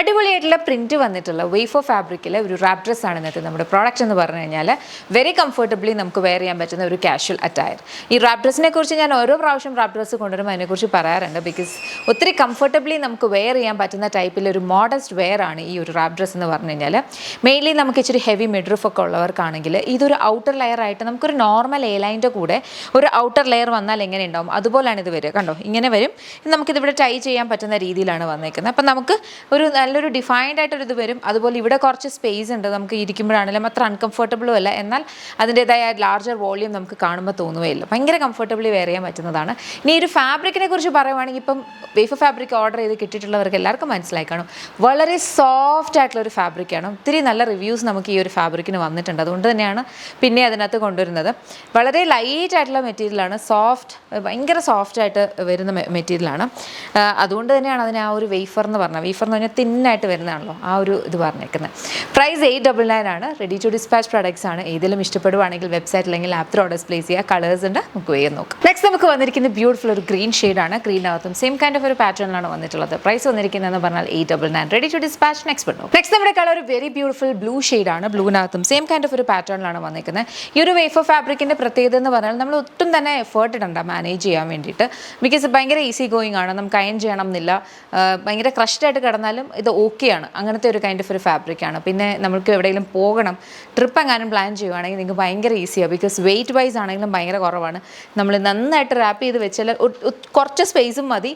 അടിപൊളിയായിട്ടുള്ള പ്രിന്റ് വന്നിട്ടുള്ള വേഫർ ഫാബ്രിക്കിലെ ഒരു റാപ്പ് ഡ്രസ് ആണ് ഇന്നത്തെ നമ്മുടെ പ്രോഡക്റ്റ് എന്ന് പറഞ്ഞു കഴിഞ്ഞാൽ വെരി കംഫർട്ടബിളി നമുക്ക് വെയർ ചെയ്യാൻ പറ്റുന്ന ഒരു കാഷ്വൽ അറ്റയർ. ഈ റാപ്പ് ഡ്രസ്സിനെ കുറിച്ച് ഞാൻ ഓരോ പ്രാവശ്യം റാപ്പ് ഡ്രസ്സ് കൊണ്ടുവരുമ്പോൾ അതിനെക്കുറിച്ച് പറയാറുണ്ട്. ബിക്കോസ് ഒത്തിരി കംഫർട്ടബിളി നമുക്ക് വെയർ ചെയ്യാൻ പറ്റുന്ന ടൈപ്പിൽ ഒരു മോഡസ്റ്റ് വെയർ ആണ് ഈ ഒരു റാപ്പ് ഡ്രസ്സ് എന്ന് പറഞ്ഞു കഴിഞ്ഞാൽ. മെയിൻലി നമുക്ക് ഇച്ചിരി ഹെവി മിഡ്രിഫ് ഒക്കെ ഉള്ളവർക്കാണെങ്കിൽ ഇതൊരു ഔട്ടർ ലെയർ ആയിട്ട് നമുക്കൊരു നോർമൽ എ ലൈൻ്റെ കൂടെ ഒരു ഔട്ടർ ലെയർ വന്നാൽ എങ്ങനെ ഉണ്ടാവും അതുപോലെയാണ് ഇത് വരിക. കണ്ടോ, ഇങ്ങനെ വരും. നമുക്കിതിവിടെ ടൈ ചെയ്യാൻ പറ്റുന്ന രീതിയിലാണ് വന്നേക്കുന്നത്. അപ്പം നമുക്ക് ഒരു നല്ലൊരു ഡിഫൈൻഡ് ആയിട്ടൊരു ഇത് വരും. അതുപോലെ ഇവിടെ കുറച്ച് സ്പേസ് ഉണ്ട്, നമുക്ക് ഇരിക്കുമ്പോഴാണെങ്കിലും അത്ര അൺകംഫർട്ടബിളും അല്ല, എന്നാൽ അതിൻ്റെതായ ലാർജർ വോളിയം നമുക്ക് കാണുമ്പോൾ തോന്നുകയില്ല. ഭയങ്കര കംഫർട്ടബിളി വെയർ ചെയ്യാൻ പറ്റുന്നതാണ്. ഇനി ഒരു ഫാബ്രിക്കിനെ കുറിച്ച് പറയുവാണെങ്കിൽ ഇപ്പം വേഫർ ഫാബ്രിക് ഓർഡർ ചെയ്ത് കിട്ടിയിട്ടുള്ളവർക്ക് എല്ലാവർക്കും മനസ്സിലായി കാണും, വളരെ സോഫ്റ്റ് ആയിട്ടുള്ള ഒരു ഫാബ്രിക്കാണ്. ഒത്തിരി നല്ല റിവ്യൂസ് നമുക്ക് ഈ ഒരു ഫാബ്രിക്കിന് വന്നിട്ടുണ്ട്. അതുകൊണ്ട് തന്നെയാണ് പിന്നെ അതിനകത്ത് കൊണ്ടുവരുന്നത്. വളരെ ലൈറ്റ് ആയിട്ടുള്ള മെറ്റീരിയലാണ്, സോഫ്റ്റ്, ഭയങ്കര സോഫ്റ്റ് ആയിട്ട് വരുന്ന മെറ്റീരിയലാണ്. അതുകൊണ്ട് തന്നെയാണ് അതിന് ആ ഒരു വേഫർ എന്ന് പറഞ്ഞാൽ, വേഫർ എന്ന് പറഞ്ഞാൽ തിന്നായിട്ട് വരുന്നതാണല്ലോ, ആ ഒരു ഇത് പറഞ്ഞേക്കുന്നത്. പ്രൈസ് 899 ആണ്. റെഡി ടു ഡിസ്പാച്ച് പ്രോഡക്ട്സ് ആണ്. ഏതെങ്കിലും ഇഷ്ടപ്പെടുവാണെങ്കിൽ വെബ്സൈറ്റ് അല്ലെങ്കിൽ ആപ്പ് ത്രൂ ഓർഡേഴ്സ് പ്ലേസ് ചെയ്യുക. കളേഴ്സ് ഉണ്ട്, നമുക്ക് വേഗം നോക്കാം. നെക്സ്റ്റ് നമുക്ക് വന്നിരിക്കുന്ന ബ്യൂട്ടിഫുൾ ഒരു ഗ്രീൻ ഷെയ്ഡാണ്. ഗ്രീനകത്തും സെയിം കൈൻഡ് ഓഫ് ഒരു പാറ്റേണിലാണ് വന്നിട്ടുള്ളത്. പ്രൈസ് വന്നിരിക്കുന്നതെന്ന് പറഞ്ഞാൽ 899. Ready to dispatch. നെക്സ്റ്റ് വന്നു. നെക്സ്റ്റ് നമ്മുടെ കളർ ഒരു വെരി ബ്യൂട്ടിഫുൾ ബ്ലൂ ഷെയ്ഡാണ്. ബ്ലൂവിനകത്തും സെയിം കൈൻഡ് ഓഫ് ഒരു പാറ്റേണിലാണ് വന്നിരിക്കുന്നത്. ഈ ഒരു വേഫർ ഫാബ്രിക്കിൻ്റെ പ്രത്യേകത എന്ന് പറഞ്ഞാൽ നമ്മൾ ഒട്ടും തന്നെ എഫേർട്ട് ഇടണ്ട മാനേജ് ചെയ്യാൻ വേണ്ടിയിട്ട്. ബിക്കോസ് ഭയങ്കര ഈസി ഗോയിങ് ആണ്, നമുക്ക് അയൺ ചെയ്യണം എന്നില്ല. ഭയങ്കര ക്രഷ്ഡായിട്ട് കിടന്നാലും ഇത് ഓക്കെയാണ്. അങ്ങനത്തെ ഒരു കൈൻഡ് ഓഫ് ഒരു ഫാബ്രിക്കാണ്. പിന്നെ നമുക്ക് എവിടെയെങ്കിലും പോകണം, ട്രിപ്പ് എങ്ങാനും പ്ലാൻ ചെയ്യുവാണെങ്കിൽ നിങ്ങൾക്ക് ഭയങ്കര ഈസിയാണ്. ബിക്കോസ് വെയിറ്റ് വൈസ് ആണെങ്കിലും ഭയങ്കര കുറവാണ്. നമ്മൾ നന്നായിട്ട് റാപ്പ് ചെയ്ത് വെച്ചാൽ കുറച്ച് സ്പേസും മതി,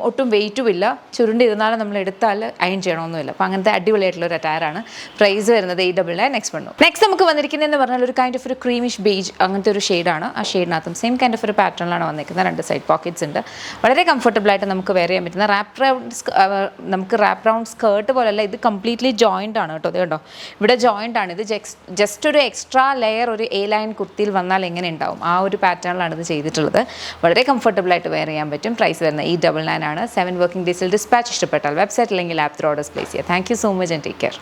ഒട്ടും വെയിറ്റും ഇല്ല. ചുരുണ്ടിരുന്നാലും നമ്മൾ എടുത്താൽ അയൺ ചെയ്യണമെന്നില്ല. അപ്പോൾ അങ്ങനത്തെ അടിപൊളിയായിട്ടുള്ള ഒരു അറ്റയറാണ്. പ്രൈസ് വരുന്നത് 899. നെക്സ്റ്റ് വന്നു. നെക്സ്റ്റ് നമുക്ക് വന്നിരിക്കുന്നതെന്ന് പറഞ്ഞാൽ ഒരു കൈൻഡ് ഓഫ് ഒരു ക്രീമിഷ് ബേജ് അങ്ങനത്തെ ഒരു ഷെയ്ഡാണ്. ആ ഷെയ്ഡിനകത്തും സെയിം കൈൻഡ് ഓഫ് ഒരു പാറ്റേണിലാണ് വന്നിരിക്കുന്നത്. 2 സൈഡ് പോക്കറ്റ്സ് ഉണ്ട്. വളരെ കംഫർട്ടബിളായിട്ട് നമുക്ക് വെയർ ചെയ്യാൻ പറ്റുന്ന നമുക്ക് റാപ്പ് റൗണ്ട് സ്കേർട്ട് പോലെയല്ല, ഇത് കംപ്ലീറ്റ്ലി ജോയിൻ്റ് ആണ് കേട്ടോ. ഇത് കണ്ടോ, ഇവിടെ ജോയിൻ്റ് ആണ്. ഇത് ജസ്റ്റ് ഒരു എക്സ്ട്രാ ലെയർ ഒരു എ ലൈൻ കുർത്തിയിൽ വന്നാൽ എങ്ങനെ ഉണ്ടാവും, ആ ഒരു പാറ്റേണിലാണ് ഇത് ചെയ്തിട്ടുള്ളത്. വളരെ കംഫർട്ടബിളായിട്ട് വെയർ ചെയ്യാൻ പറ്റും. പ്രൈസ് വരുന്നത് 899 ആണ്. 7 വർക്കിംഗ് ഡേയ്സിൽ ഡിസ്പാച്ച്. ഇഷ്ടപ്പെട്ടാൽ വെബ്സൈറ്റ് അല്ലെങ്കിൽ ആപ്പ് ത്രൂ ഓർഡേഴ്സ് പ്ലേസ് ചെയ്യുക. Thank you so much and take care.